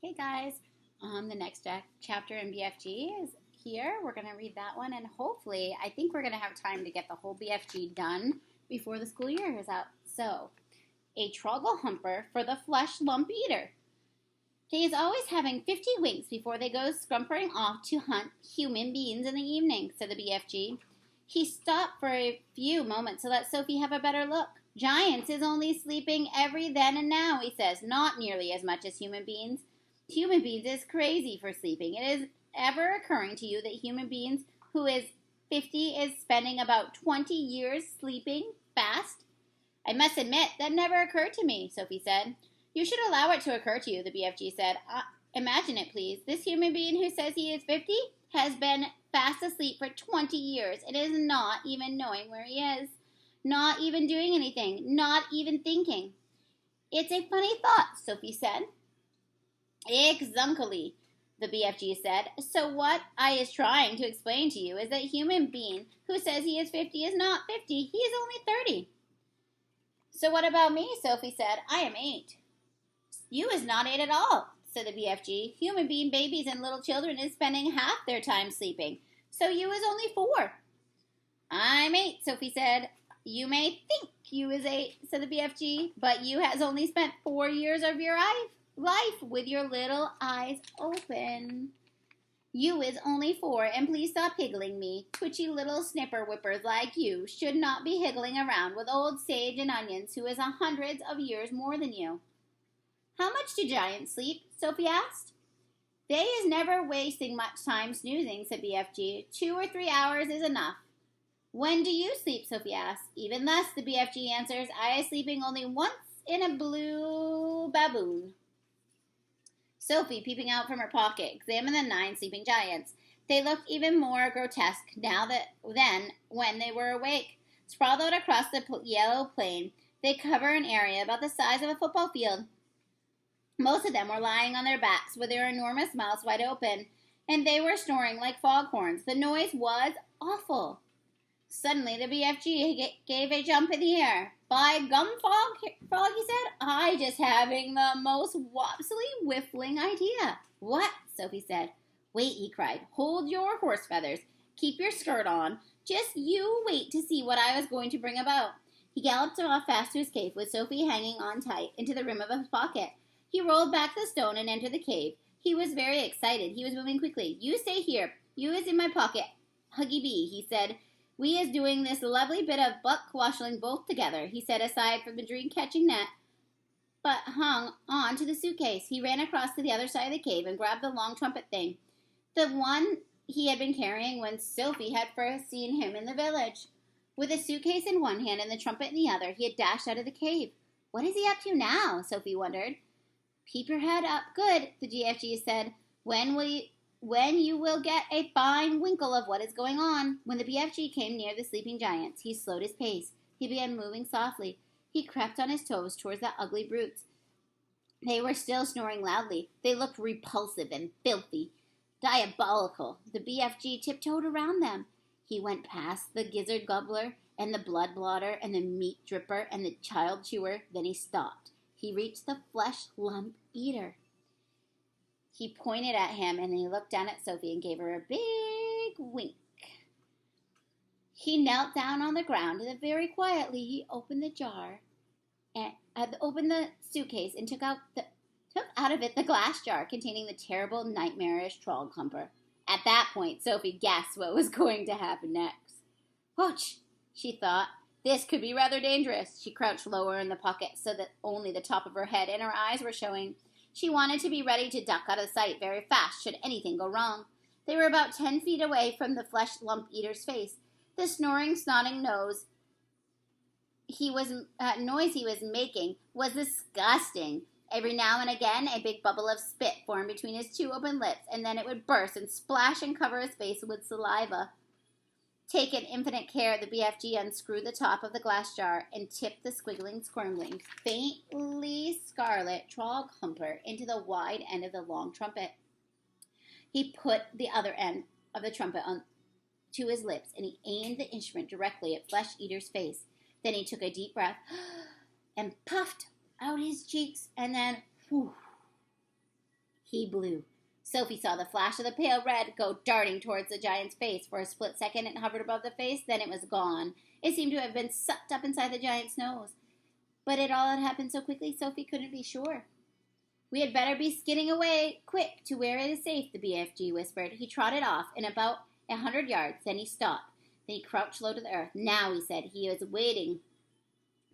Hey guys, the next chapter in BFG is here. We're going to read that one, and hopefully, I think we're going to have time to get the whole BFG done before the school year is out. So, a trogglehumper for the flesh lump eater. He is always having 50 winks before they go scumpering off to hunt human beings in the evening, said the BFG. He stopped for a few moments to let Sophie have a better look. Giants is only sleeping every then and now, he says, not nearly as much as human beings. Human beings is crazy for sleeping. It is ever occurring to you that human beings who is 50 is spending about 20 years sleeping fast? I must admit, that never occurred to me, Sophie said. You should allow it to occur to you, the BFG said. Imagine it, please. This human being who says he is 50 has been fast asleep for 20 years and is not even knowing where he is. Not even doing anything. Not even thinking. It's a funny thought, Sophie said. Exactly, the BFG said. So what I is trying to explain to you is that human being who says he is 50 is not 50. He is only 30. So what about me, Sophie said. I am 8. You is not 8 at all, said the BFG. Human being babies and little children is spending half their time sleeping. So you is only 4. I'm 8, Sophie said. You may think you is 8, said the BFG, but you has only spent 4 years of your life with your little eyes open. You is only 4, and please stop higgling me. Twitchy little snipper whippers like you should not be higgling around with old sage and onions who is hundreds of years more than you. How much do giants sleep? Sophie asked. They is never wasting much time snoozing, said BFG. 2 or 3 hours is enough. When do you sleep? Sophie asked. Even less, the BFG answers. I is sleeping only once in a blue baboon. Sophie, peeping out from her pocket, examined the 9 sleeping giants. They looked even more grotesque than when they were awake. Sprawled out across the yellow plain, they cover an area about the size of a football field. Most of them were lying on their backs with their enormous mouths wide open, and they were snoring like foghorns. The noise was awful. Suddenly, the BFG gave a jump in the air. By gum, frog, he said, I just having the most wopsily whiffling idea. What? Sophie said. Wait, he cried. Hold your horse feathers. Keep your skirt on. Just you wait to see what I was going to bring about. He galloped off fast to his cave, with Sophie hanging on tight into the rim of his pocket. He rolled back the stone and entered the cave. He was very excited. He was moving quickly. You stay here. You is in my pocket. Huggy bee, he said. We is doing this lovely bit of buck wassailing both together, he said aside from the dream-catching net, but hung on to the suitcase. He ran across to the other side of the cave and grabbed the long trumpet thing, the one he had been carrying when Sophie had first seen him in the village. With the suitcase in one hand and the trumpet in the other, he had dashed out of the cave. What is he up to now? Sophie wondered. Keep your head up good, the GFG said. When you will get a fine winkle of what is going on. When the BFG came near the sleeping giants, he slowed his pace. He began moving softly. He crept on his toes towards the ugly brutes. They were still snoring loudly. They looked repulsive and filthy, diabolical. The BFG tiptoed around them. He went past the gizzard gobbler and the blood blotter and the meat dripper and the child chewer. Then he stopped. He reached the flesh lump eater. He pointed at him, and he looked down at Sophie and gave her a big wink. He knelt down on the ground, and very quietly he opened the jar, and opened the suitcase, and took out of it the glass jar containing the terrible, nightmarish trogglehumper. At that point, Sophie guessed what was going to happen next. Ouch, she thought. This could be rather dangerous. She crouched lower in the pocket so that only the top of her head and her eyes were showing. She wanted to be ready to duck out of sight very fast should anything go wrong. They were about 10 feet away from the flesh lump eater's face. The snoring, snotting noise he was making was disgusting. Every now and again, a big bubble of spit formed between his 2 open lips, and then it would burst and splash and cover his face with saliva. Taking infinite care, the BFG unscrewed the top of the glass jar and tipped the squiggling, squirming, faintly scarlet trogglehumper into the wide end of the long trumpet. He put the other end of the trumpet on to his lips, and he aimed the instrument directly at Flesh Eater's face. Then he took a deep breath and puffed out his cheeks, and then, whew, he He blew. Sophie saw the flash of the pale red go darting towards the giant's face. For a split second it hovered above the face, then it was gone. It seemed to have been sucked up inside the giant's nose. But it all had happened so quickly Sophie couldn't be sure. "We had better be skidding away quick to where it is safe," the BFG whispered. He trotted off in about 100 yards, then he stopped. Then he crouched low to the earth. Now, he said, he was waiting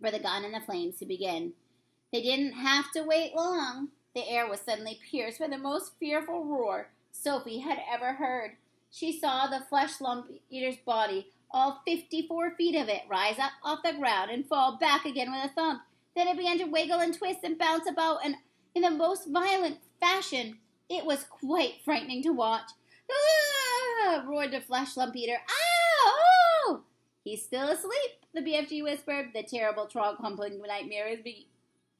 for the gun and the flames to begin. They didn't have to wait long. The air was suddenly pierced by the most fearful roar Sophie had ever heard. She saw the flesh lump eater's body, all 54 feet of it, rise up off the ground and fall back again with a thump. Then it began to wiggle and twist and bounce about in the most violent fashion. It was quite frightening to watch. "Ah!" roared the flesh lump eater. "Ah! Oh!" "He's still asleep," the BFG whispered. "The terrible trog-humping nightmare is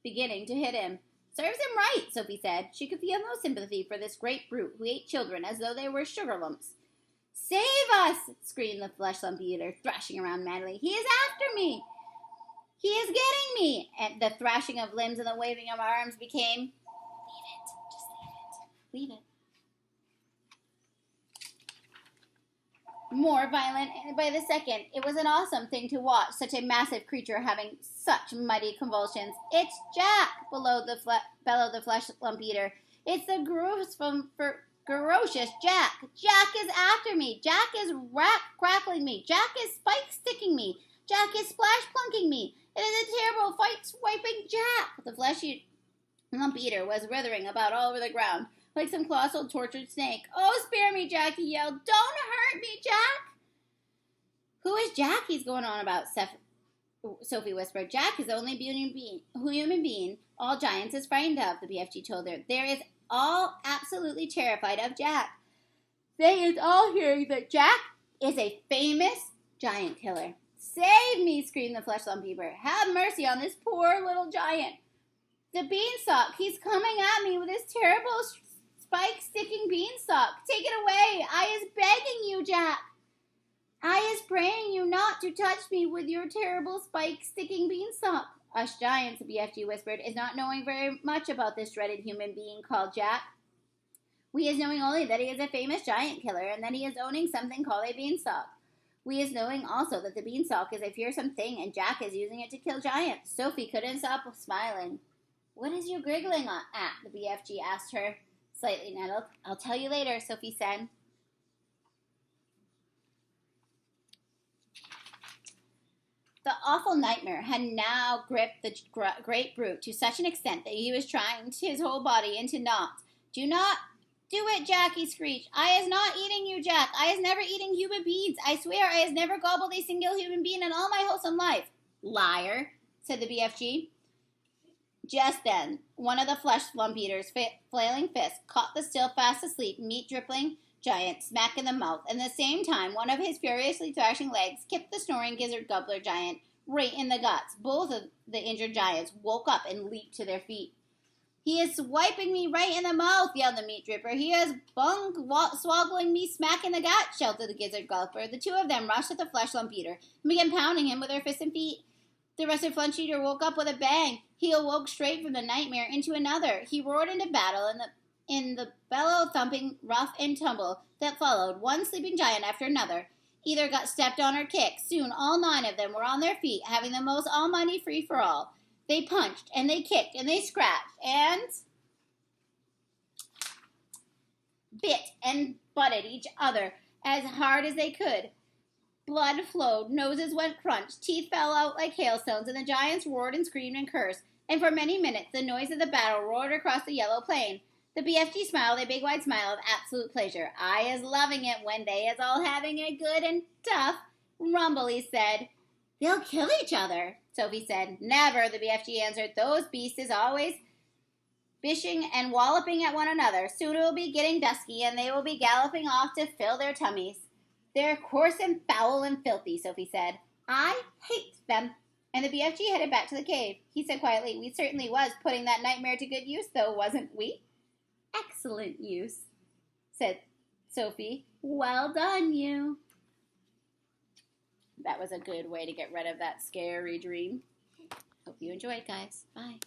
beginning to hit him." "Serves him right," Sophie said. She could feel no sympathy for this great brute who ate children as though they were sugar lumps. "Save us!" screamed the flesh lump eater, thrashing around madly. "He is after me! He is getting me!" And the thrashing of limbs and the waving of arms became, "Leave it, just leave it." More violent by the second. It was an awesome thing to watch, such a massive creature having such mighty convulsions. "It's Jack!" bellowed the flesh lump eater. "It's the ferocious Jack! Jack is after me! Jack is crackling me! Jack is spike sticking me! Jack is splash plunking me! It is a terrible fight swiping Jack!" The flesh lump eater was writhing about all over the ground, like some colossal tortured snake. "Oh, spare me, Jack," he yelled. "Don't hurt me, Jack!" "Who is Jack he's going on about?" Sophie whispered. "Jack is the only human being all giants is frightened of," the BFG told her. "They is all absolutely terrified of Jack. They is all hearing that Jack is a famous giant killer." "Save me!" screamed the flesh lump eater. "Have mercy on this poor little giant. The beanstalk, he's coming at me with his terrible spike-sticking beanstalk. Take it away. I is begging you, Jack. I is praying you not to touch me with your terrible spike-sticking beanstalk." "Us giants," the BFG whispered, "is not knowing very much about this dreaded human being called Jack. We is knowing only that he is a famous giant killer and that he is owning something called a beanstalk. We is knowing also that the beanstalk is a fearsome thing and Jack is using it to kill giants." Sophie couldn't stop smiling. "What is you giggling at?" the BFG asked her, slightly nettled. "I'll tell you later," Sophie said. The awful nightmare had now gripped the great brute to such an extent that he was trying his whole body into knots. "Do not do it, Jack," he screeched. "I is not eating you, Jack. I is never eating human beings. I swear I has never gobbled a single human being in all my wholesome life." "Liar," said the BFG. Just then, one of the flesh lump eater's flailing fists caught the still fast asleep, meat-dripping giant smack in the mouth, and at the same time one of his furiously thrashing legs kicked the snoring gizzard gobbler giant right in the guts. Both of the injured giants woke up and leaped to their feet. "He is swiping me right in the mouth," yelled the meat dripper. "He is swallowing me smack in the gut," shouted the gizzard gobbler. The two of them rushed at the flesh lump eater and began pounding him with their fists and feet. The rested flesh eater woke up with a bang. He awoke straight from the nightmare into another. He roared into battle in the bellow-thumping rough and tumble that followed. One sleeping giant after another either got stepped on or kicked. Soon all 9 of them were on their feet, having the most almighty free-for-all. They punched, and they kicked, and they scratched, and bit and butted each other as hard as they could. Blood flowed, noses went crunch, teeth fell out like hailstones, and the giants roared and screamed and cursed. And for many minutes the noise of the battle roared across the yellow plain. The BFG smiled a big wide smile of absolute pleasure. "I is loving it when they is all having a good and tough rumble," he said. "They'll kill each other," Sophie said. "Never," the BFG answered. "Those beasts is always bishing and walloping at one another. Soon it will be getting dusky, and they will be galloping off to fill their tummies." "They're coarse and foul and filthy," Sophie said. "I hate them." And the BFG headed back to the cave. He said quietly, "We certainly was putting that nightmare to good use, though, wasn't we?" "Excellent use," said Sophie. "Well done, you." That was a good way to get rid of that scary dream. Hope you enjoyed, guys. Bye.